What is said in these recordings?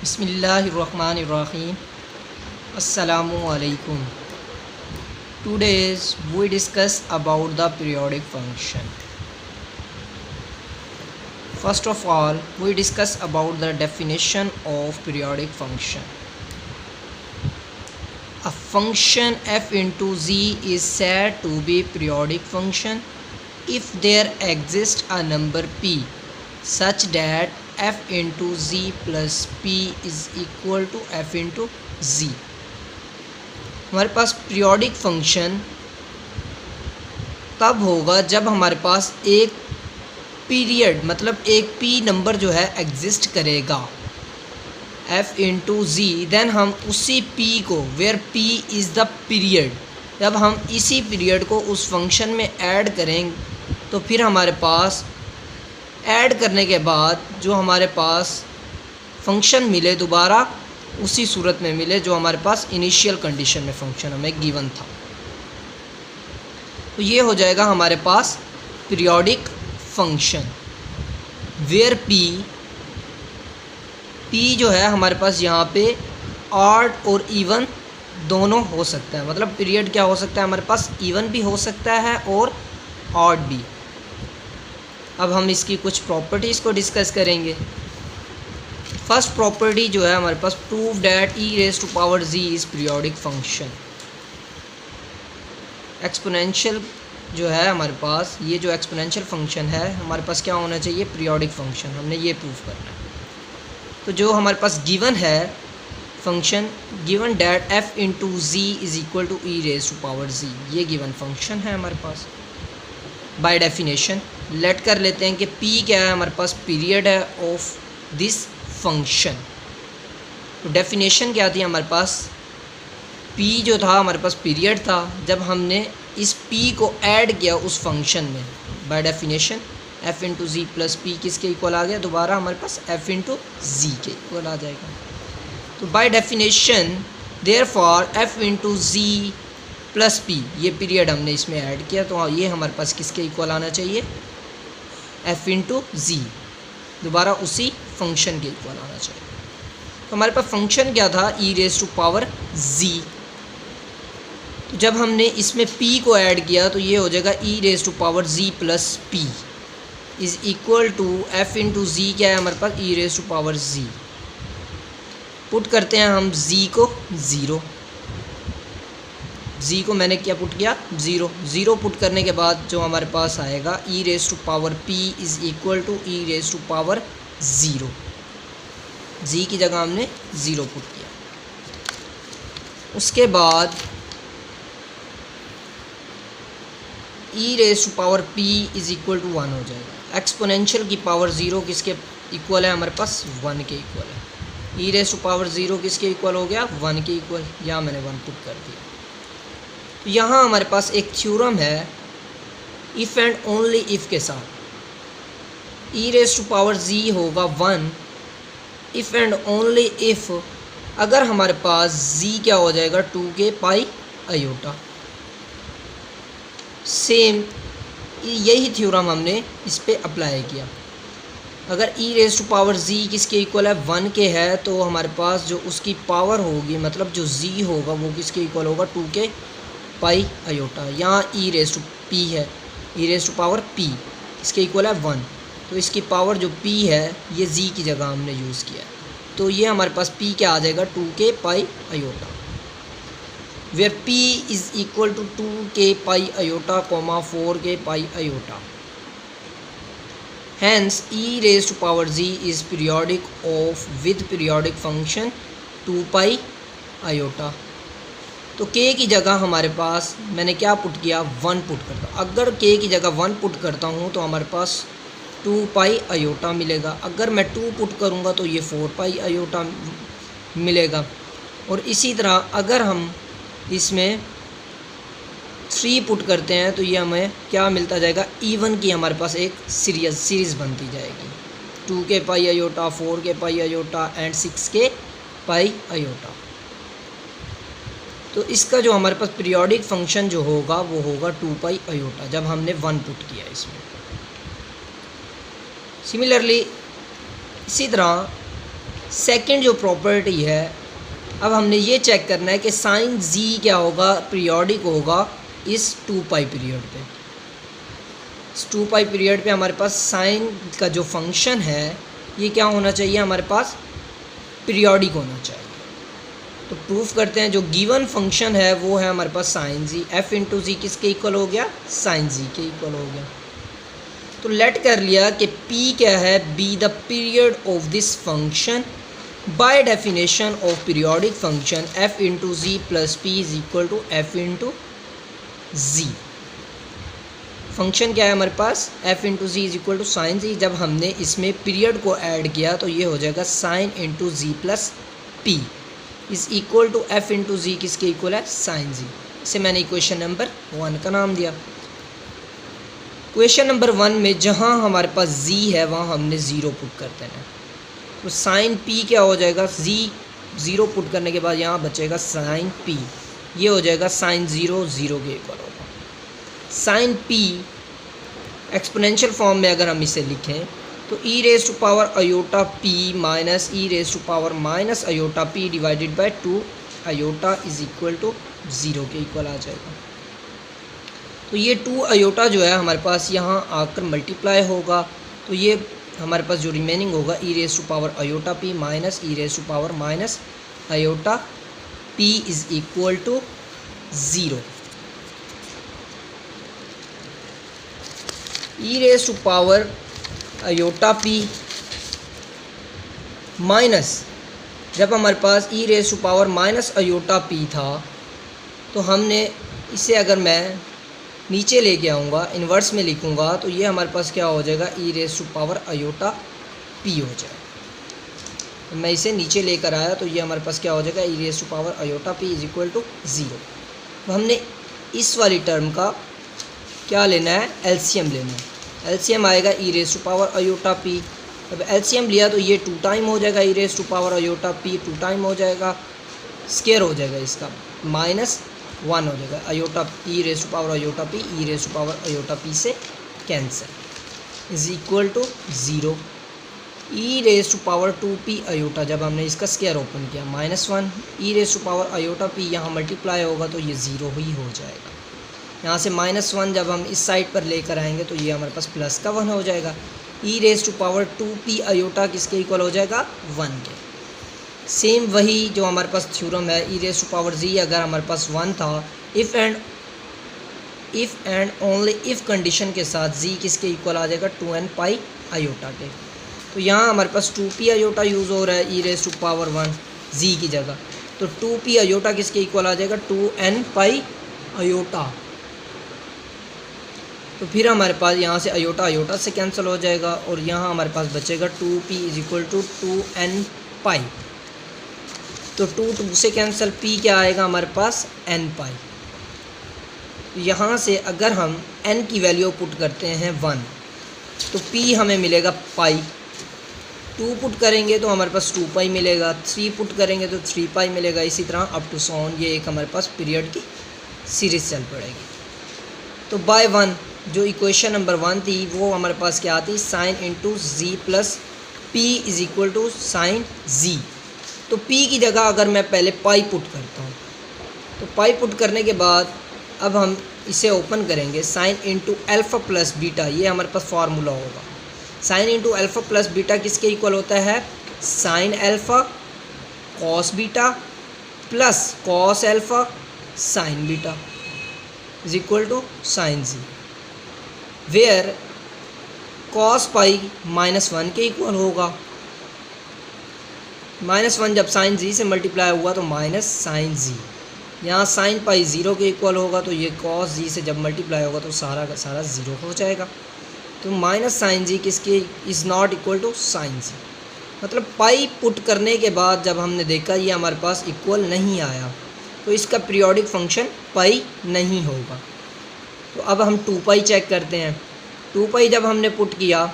Bismillahirrahmanirrahim. Assalamu alaikum. Today we discuss about the periodic function. First of all, we discuss about the definition of periodic function. A function f into z is said to be periodic function if there exists a number p such that f into z plus p is equal to f into z. हमारे पास periodic function तब होगा जब हमारे पास एक period मतलब एक P number जो है एग्जिस्ट करेगा f इंटू जी, देन हम उसी p को where p is the period, जब हम इसी पीरियड को उस फंक्शन में ऐड करेंगे तो फिर हमारे पास ऐड करने के बाद जो हमारे पास फंक्शन मिले दोबारा उसी सूरत में मिले जो हमारे पास इनिशियल कंडीशन में फंक्शन हमें गिवन था, तो ये हो जाएगा हमारे पास पीरियोडिक फंक्शन वेयर पी जो है हमारे पास यहाँ पे ऑड और इवन दोनों हो सकता है। मतलब पीरियड क्या हो सकता है हमारे पास, इवन भी हो सकता है और ऑड भी। अब हम इसकी कुछ प्रॉपर्टीज़ को डिस्कस करेंगे। फर्स्ट प्रॉपर्टी जो है हमारे पास, prove that e raise to power ji is periodic function. Exponential जो है हमारे पास, ये जो एक्सपोनेंशियल फंक्शन है हमारे पास क्या होना चाहिए, पीरियोडिक फंक्शन। हमने ये प्रूव करना है। तो जो हमारे पास गिवन है function, given that f into z is equal to e raise to power z, ये गिवन फंक्शन है हमारे पास। बाय डेफिनेशन लेट कर लेते हैं कि p क्या है हमारे पास, पीरियड है ऑफ दिस फंक्शन। तो डेफिनेशन क्या थी हमारे पास, p जो था हमारे पास पीरियड था जब हमने इस p को ऐड किया उस फंक्शन में। By definition f into ji plus P किसके इक्वल आ गया, दोबारा हमारे पास f इंटू जी के इक्वल आ जाएगा। तो by definition therefore f into ji plus P, ये पीरियड हमने इसमें ऐड किया तो ये हमारे पास किसके इक्वल आना चाहिए, f इंटू जी, दोबारा उसी फंक्शन के इक्वल आना चाहिए। तो हमारे पास फंक्शन क्या था, e raise to power z। तो जब हमने इसमें p को ऐड किया तो ये हो जाएगा e raise to power z plus p is equal to f into z, क्या है हमारे पास, e raise to power z। Put करते हैं हम z को 0, जी को मैंने क्या पुट किया, ज़ीरो पुट करने के बाद जो हमारे पास आएगा e raise to power p is equal to e raise to power 0। Z की जगह हमने 0 पुट किया। उसके बाद e raise to power p is equal to 1 हो जाएगा। एक्सपोनेंशियल की पावर 0 किसके इक्वल है हमारे पास, 1 के इक्वल है। ई रेज टू पावर 0 किसके इक्वल हो गया, 1 के इक्वल। यहाँ मैंने 1 पुट कर दिया। तो यहाँ हमारे पास एक थ्योरम है इफ़ एंड ओनली इफ़ के साथ। ई रेज टू पावर जी होगा 1 इफ़ एंड ओनली इफ़ अगर हमारे पास जी क्या हो जाएगा, 2 के पाई आयोटा। सेम यही थ्योरम हमने इस पे अप्लाई किया। अगर ई रेज टू पावर जी किसके इक्वल है, 1 के है, तो हमारे पास जो उसकी पावर होगी मतलब जो जी होगा वो किसके इक्वल होगा, 2 के पाई आयोटा। यहाँ ई रेज टू पी है, ई रेज टू पावर पी इसके इक्वल है 1, तो इसकी पावर जो पी है ये जी की जगह हमने यूज़ किया है। तो ये हमारे पास पी क्या आ जाएगा, 2 के pi iota, where P is equal to 2 के पाई आयोटा कॉमा 4 के pi iota. Hence E raise to power ji is periodic of with periodic function 2 pi iota. तो k की जगह हमारे पास मैंने क्या पुट किया, 1 पुट करता हूँ। अगर k की जगह 1 पुट करता हूँ तो हमारे पास 2 पाई आयोटा मिलेगा। अगर मैं 2 पुट करूँगा तो ये 4 पाई आयोटा मिलेगा। और इसी तरह अगर हम इसमें 3 पुट करते हैं तो ये हमें क्या मिलता जाएगा, इवन की हमारे पास एक सीरीज़ बनती जाएगी। 2 के पाई आयोटा, 4 के पाई आयोटा एंड 6 के पाई आयोटा। तो इसका जो हमारे पास पीरियोडिक फंक्शन जो होगा वो होगा 2 पाई आयोटा जब हमने 1 पुट किया इसमें। सिमिलरली इसी तरह सेकंड जो प्रॉपर्टी है, अब हमने ये चेक करना है कि साइन जी क्या होगा, पीरियोडिक होगा इस 2 पाई पीरियड पे। इस 2 पाई पीरियड पे हमारे पास साइन का जो फंक्शन है ये क्या होना चाहिए, हमारे पास पीरियोडिक होना चाहिए। तो प्रूफ करते हैं, जो गिवन फंक्शन है वो है हमारे पास साइन जी। एफ इंटू जी किसके इक्वल हो गया, साइन जी के इक्वल हो गया। तो लेट कर लिया कि पी क्या है, be the period of this function by definition of periodic function f into ji plus p is equal to f into z. Function क्या है हमारे पास, f into z is equal to sine z. जब हमने इसमें period को add किया तो ये हो जाएगा sine into ji plus p is equal to f into z किसके इक्वल है, साइन जी। इसे मैंने इक्वेशन नंबर 1 का नाम दिया। क्वेश्चन नंबर 1 में जहाँ हमारे पास जी है वहाँ हमने ज़ीरो पुट कर देना है। तो साइन पी क्या हो जाएगा, जी ज़ीरो पुट करने के बाद यहाँ बचेगा साइन पी, ये हो जाएगा साइन ज़ीरो ज़ीरो के इक्वल होगा। साइन पी एक्सपोनेंशियल फॉर्म में अगर हम इसे लिखें तो e raise to power iota p minus e raise to power minus iota p divided by 2 iota is equal to 0 के इक्वल आ जाएगा। तो ये 2 अयोटा जो है हमारे पास यहाँ आकर मल्टीप्लाई होगा, तो ये हमारे पास जो रिमेनिंग होगा e raise to power iota p minus e raise to power minus iota p is equal to 0। E raise to power iota p minus, जब हमारे पास e raise to power minus iota p था तो हमने इसे अगर मैं नीचे लेके आऊँगा, इन्वर्स में लिखूँगा, तो ये हमारे पास क्या हो जाएगा, e raise to power iota p हो जाएगा। तो मैं इसे नीचे लेकर आया तो ये हमारे पास क्या हो जाएगा, e raise to power iota p is equal to 0। तो हमने इस वाली टर्म का क्या लेना है, एलसीएम लेना है। एलसीएम आएगा e raise to power iota p. अब एलसीएम लिया तो ये 2 टाइम हो जाएगा, e raise to power iota p 2 time हो जाएगा, स्केयर हो जाएगा इसका, -1 हो जाएगा। Iota e raise to power iota p e raise to power iota p से cancel is equal to 0। E raise to power 2p iota, जब हमने इसका स्केयर ओपन किया -1, e raise to power iota P यहाँ multiply होगा तो ये 0 ही हो जाएगा। यहाँ से -1 जब हम इस साइड पर लेकर आएंगे तो ये हमारे पास प्लस का 1 हो जाएगा। E raise to power 2p iota किसके इक्वल हो जाएगा, 1 के। सेम वही जो हमारे पास थ्योरम है, ई रेज टू पावर जी अगर हमारे पास 1 था, if and only if condition के साथ जी किसके इक्वल आ जाएगा, 2n पाई अयोटा के। तो यहाँ हमारे पास 2p अयोटा यूज़ हो रहा है ई रेज टू पावर 1 जी की जगह, तो 2p अयोटा किसके इक्वल आ जाएगा, 2n पाई अयोटा। तो फिर हमारे पास यहाँ से अयोटा अयोटा से कैंसिल हो जाएगा और यहाँ हमारे पास बचेगा 2p is equal to 2n पाई। तो 2 से कैंसिल, p क्या आएगा हमारे पास, n पाई। तो यहाँ से अगर हम n की वैल्यू पुट करते हैं 1 तो p हमें मिलेगा पाई, 2 पुट करेंगे तो हमारे पास 2 पाई मिलेगा, 3 पुट करेंगे तो 3 पाई मिलेगा, इसी तरह अप टू सो ऑन। ये एक हमारे पास पीरियड की सीरीज चल पड़ेगी। तो बाय 1 जो इक्वेशन नंबर 1 थी वो हमारे पास क्या आती, sine into ji plus p is equal to sine z. तो p की जगह अगर मैं पहले पाई पुट करता हूँ तो पाई पुट करने के बाद अब हम इसे ओपन करेंगे, sine into alpha plus beta, ये हमारे पास फार्मूला होगा। Sine into alpha plus beta किसके इक्वल होता है, sine alpha cos beta plus cos alpha sine beta is equal to sine G, where cos pi -1 के इक्वल होगा। -1 जब साइन जी से मल्टीप्लाई हुआ तो माइनस साइन जी, यहाँ साइन पाई 0 के इक्वल होगा, तो ये कॉस जी से जब मल्टीप्लाई होगा तो सारा का सारा 0 हो जाएगा। तो माइनस साइन जी किसके is not equal to sine z, मतलब पाई पुट करने के बाद जब हमने देखा ये हमारे पास इक्वल नहीं आया तो इसका पीरियोडिक फंक्शन पाई नहीं होगा। तो अब हम 2 पाई चेक करते हैं। 2 पाई जब हमने पुट किया,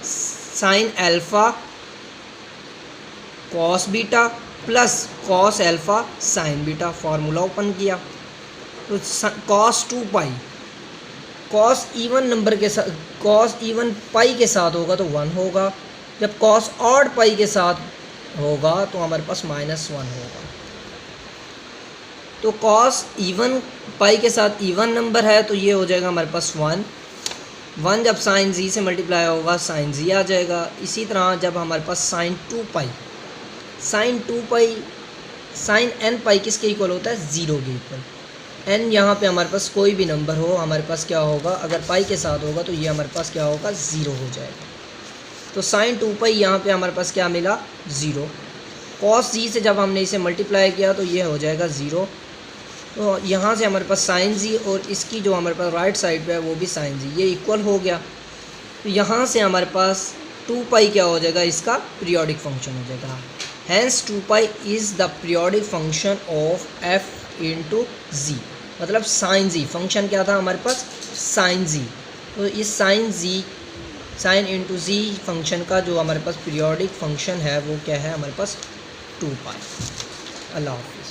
sign alpha cos beta plus cos alpha sine beta, formula open किया तो कॉस 2 पाई, कॉस इवन नंबर के साथ, कॉस इवन पाई के साथ होगा तो 1 होगा, जब कॉस ऑड पाई के साथ होगा तो हमारे पास -1 होगा। तो कॉस इवन पाई के साथ इवन नंबर है तो ये हो जाएगा हमारे पास 1 जब साइन जी से मल्टीप्लाई होगा साइन जी आ जाएगा। इसी तरह जब हमारे पास साइन 2 पाई साइन n पाई किसके इक्वल होता है 0 के इक्वल। n यहाँ पे हमारे पास कोई भी नंबर हो हमारे पास क्या होगा, अगर पाई के साथ होगा तो ये हमारे पास क्या होगा 0 हो जाएगा। तो साइन 2 पाई यहाँ पे हमारे पास क्या मिला 0। कॉस जी से जब हमने इसे मल्टीप्लाई किया तो ये हो जाएगा 0। तो यहाँ से हमारे पास साइन जी और इसकी जो हमारे पास राइट साइड पे है वो भी साइन जी, ये इक्वल हो गया। तो यहाँ से हमारे पास 2 पाई क्या हो जाएगा, इसका पीरियोडिक फंक्शन हो जाएगा। Hence 2 pi is the periodic function of f into z, मतलब साइन जी फंक्शन क्या था हमारे पास साइन जी। तो इस साइन इंटू जी फंक्शन का जो हमारे पास पीरियोडिक फंक्शन है वो क्या है हमारे पास 2 पाई। अल्लाह हाफिज़।